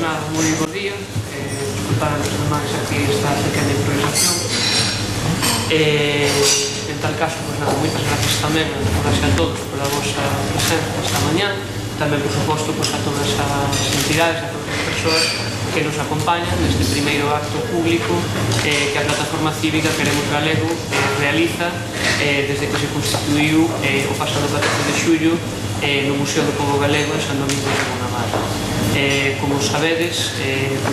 nada, moi bo día. Disculpad as demais aquí esta pequena improvisación. En tal caso, pois nada, moitas gracias tamén a todas e a todos pola vosa presenza esta mañá. Tamén, por suposto, pois a todas as entidades, a todas as persoas que nos acompañan neste primeiro acto público que a Plataforma Cívica Queremos Galego realiza desde que se constituiu o pasado 14 de xullo no Museo do Pobo Galego en San Domingo de Bonamar. Como sabedes,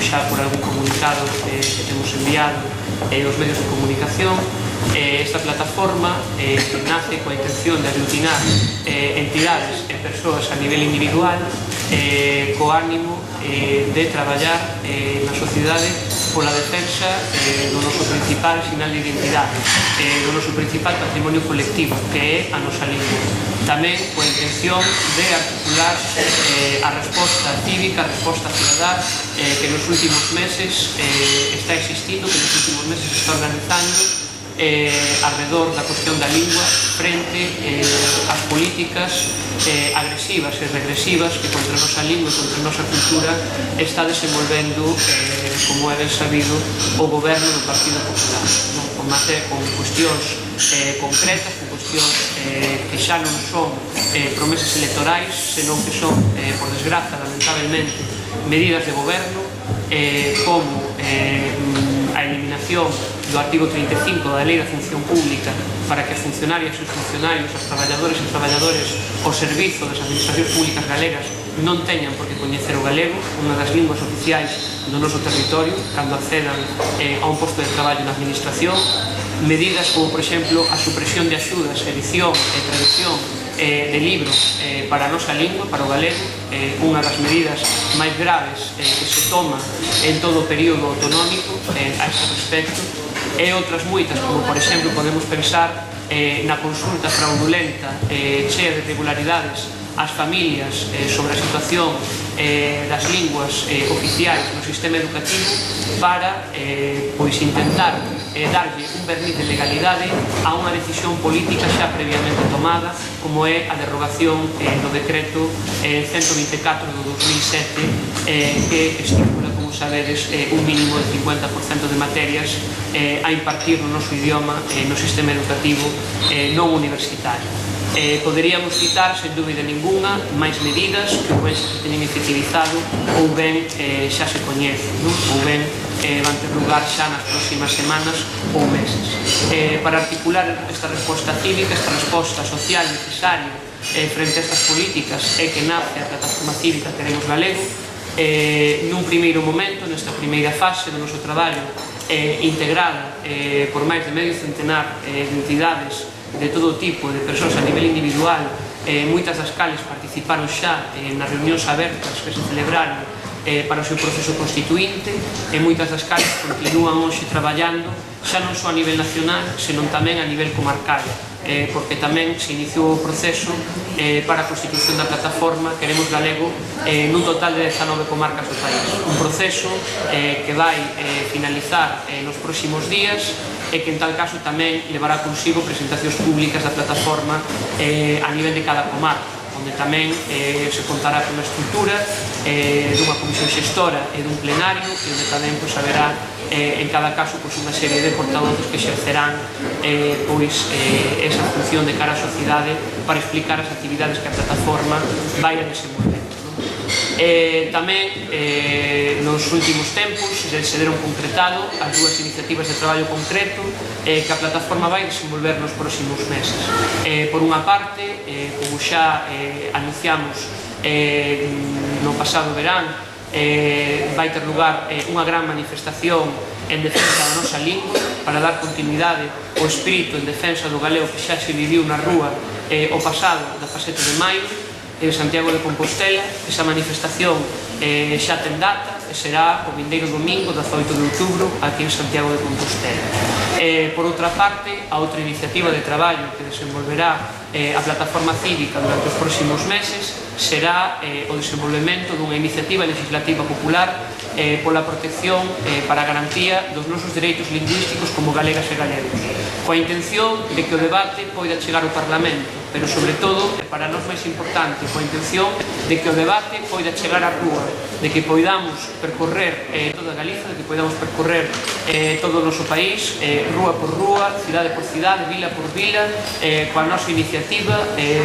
xa por algún comunicado que temos enviado aos medios de comunicación, esta plataforma nace coa intención de aglutinar entidades e persoas a nivel individual co ánimo de traballar na sociedade pola defensa do noso principal sinal de identidade, do noso principal patrimonio colectivo, que é a nosa lingua. Tamén coa intención de articular a resposta cívica, a resposta cidadá que nos últimos meses está existindo, que nos últimos meses está organizando alrededor da cuestión da lingua frente ás políticas agresivas e regresivas que contra a nosa lingua e contra a nosa cultura está desenvolvendo, como é ben sabido, o goberno do Partido Popular, con cuestións concretas, con cuestións que xa non son promesas electorais, senón que son, por desgraza, lamentablemente, medidas de goberno, como a eliminación do artigo 35 da Lei da Función Pública para que as funcionarias e os funcionarios, os traballadores e traballadores ao servizo das administracións públicas galegas non teñan por que coñecer o galego, unha das linguas oficiais do noso territorio, cando accedan a un posto de traballo na administración. Medidas como, por exemplo, a supresión de axudas, edición e traducción de libros para a nosa lingua, para o galego, unha das medidas máis graves que se toma en todo o período autonómico a este respecto, e outras moitas, como por exemplo podemos pensar na consulta fraudulenta chea de irregularidades ás familias sobre a situación das linguas oficiais no sistema educativo para pois intentar darlle un verniz de legalidade a unha decisión política xa previamente tomada, como é a derrogación do decreto 124 do 2007 que estipula, como sabedes, un mínimo de 50% de materias a impartir no noso idioma no sistema educativo non universitario. Poderíamos citar, sen dúbida ninguna, máis medidas que ou ben se teñen efectivizado ou ben xa se coñecen, ou ben van ter lugar xa nas próximas semanas ou meses. Para articular esta resposta cívica, esta resposta social necesaria frente a estas políticas é que nace a Plataforma Cívica Queremos Galego. Nun primeiro momento, nesta primeira fase do noso traballo, integrada por máis de medio centenar de entidades de todo tipo, de persoas a nivel individual, moitas das cales participaron xa nas reunións abertas que se celebraron para o seu proceso constituinte, e moitas das cales continúan hoxe traballando xa non só a nivel nacional, senón tamén a nivel comarcal, porque tamén se iniciou o proceso para a constitución da plataforma Queremos Galego nun total de 19 comarcas do país. Un proceso que vai finalizar nos próximos días e que en tal caso tamén levará consigo presentacións públicas da plataforma a nivel de cada comarca, onde tamén se contará con unha estrutura dunha comisión xestora e dun plenario, e onde tamén haberá en cada caso unha serie de portavoces que exercerán esa función de cara á sociedade para explicar as actividades que a plataforma vai a desenvolver. Tamén nos últimos tempos se deron concretado as dúas iniciativas de traballo concreto que a plataforma vai desenvolver nos próximos meses. Por unha parte, como xa anunciamos no pasado verán, vai ter lugar unha gran manifestación en defensa da nosa lingua para dar continuidade ao espírito en defensa do galego que xa se viviu na rúa o pasado 17 de maio en Santiago de Compostela. Esa manifestación xa ten data e será o vindeiro domingo 18 de outubro aquí en Santiago de Compostela. Por outra parte, a outra iniciativa de traballo que desenvolverá a plataforma cívica durante os próximos meses será o desenvolvemento dunha iniciativa legislativa popular pola protección para a garantía dos nosos dereitos lingüísticos como galegas e galegos, coa intención de que o debate poida chegar ao Parlamento, pero sobre todo, para nós máis importante, coa intención de que o debate poida chegar á rúa, de que poidamos percorrer toda Galiza, de que poidamos percorrer todo o noso país, rúa por rúa, cidade por cidade, vila por vila, coa nosa iniciativa,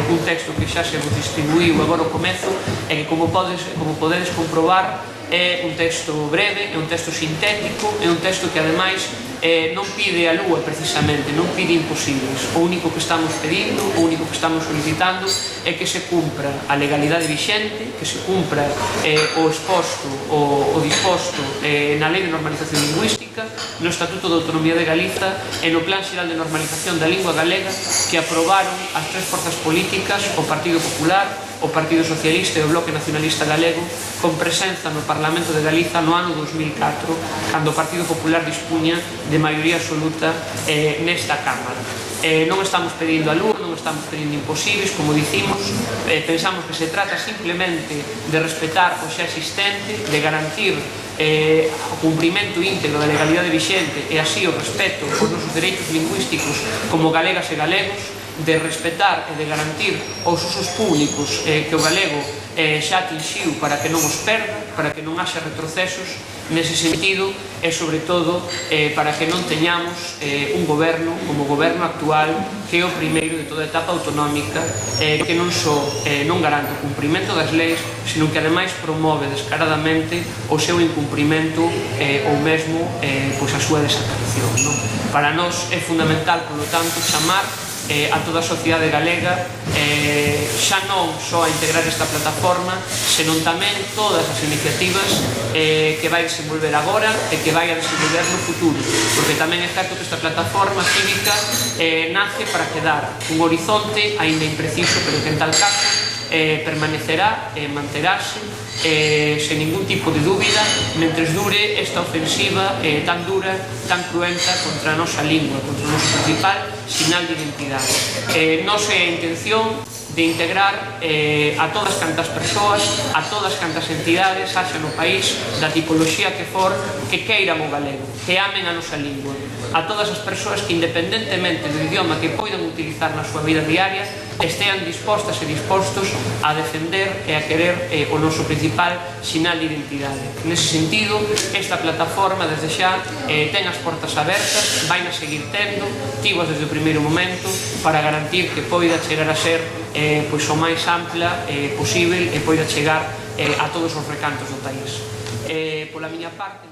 un texto que xa se vos distribuiu agora ao comezo, e que como podedes comprobar é un texto breve, é un texto sintético, é un texto que ademais non pide a lúa precisamente, non pide imposibles. O único que estamos pedindo, o único que estamos solicitando é que se cumpra a legalidade vixente, que se cumpra o disposto na Lei de Normalización Lingüística, no Estatuto de Autonomía de Galiza e no Plan Xeral de Normalización da Lingua Galega que aprobaron as tres forzas políticas, o Partido Popular, o Partido Socialista e o Bloque Nacionalista Galego, con presenza no Parlamento de Galiza no ano 2004, cando o Partido Popular dispunha de maioría absoluta nesta Cámara. Non estamos pedindo a lúa, non estamos pedindo imposibles, como dicimos, pensamos que se trata simplemente de respetar o xa existente, de garantir o cumprimento íntegro da legalidade vixente e así o respeto aos nosos dereitos lingüísticos como galegas e galegos, de respetar e de garantir os usos públicos que o galego xa atinxiu para que non os perda, para que non haxa retrocesos nese sentido e, sobre todo, para que non teñamos un goberno como o goberno actual, que é o primeiro de toda a etapa autonómica, que non só non garante o cumprimento das leis, sino que ademais promove descaradamente o seu incumprimento ou mesmo a súa desaparición. Para nós é fundamental, polo tanto, chamar a toda a sociedade galega xa non só a integrar esta plataforma, senón tamén todas as iniciativas que vai desenvolver agora e que vai a desenvolver no futuro, porque tamén é certo que esta plataforma cívica nace para quedar un horizonte aínda impreciso, pero que en tal caso permanecerá e manterase sen ningún tipo de dúbida mentres dure esta ofensiva tan dura, tan cruenta contra a nosa lingua, contra o noso principal sinal de identidade. Nosa intención de integrar a todas cantas persoas, a todas cantas entidades, haxa no país, da tipoloxía que for, que queiran o galego, que amen a nosa lingua, a todas as persoas que, independentemente do idioma que poidan utilizar na súa vida diaria, estean dispostas e dispostos a defender e a querer o noso principal sinal de identidade. Nese sentido, esta plataforma desde xa ten as portas abertas, vai a seguir tendo, tivas desde o primeiro momento, para garantir que poida chegar a ser o máis ampla posible e poida chegar a todos os recantos do país. Pola miña parte,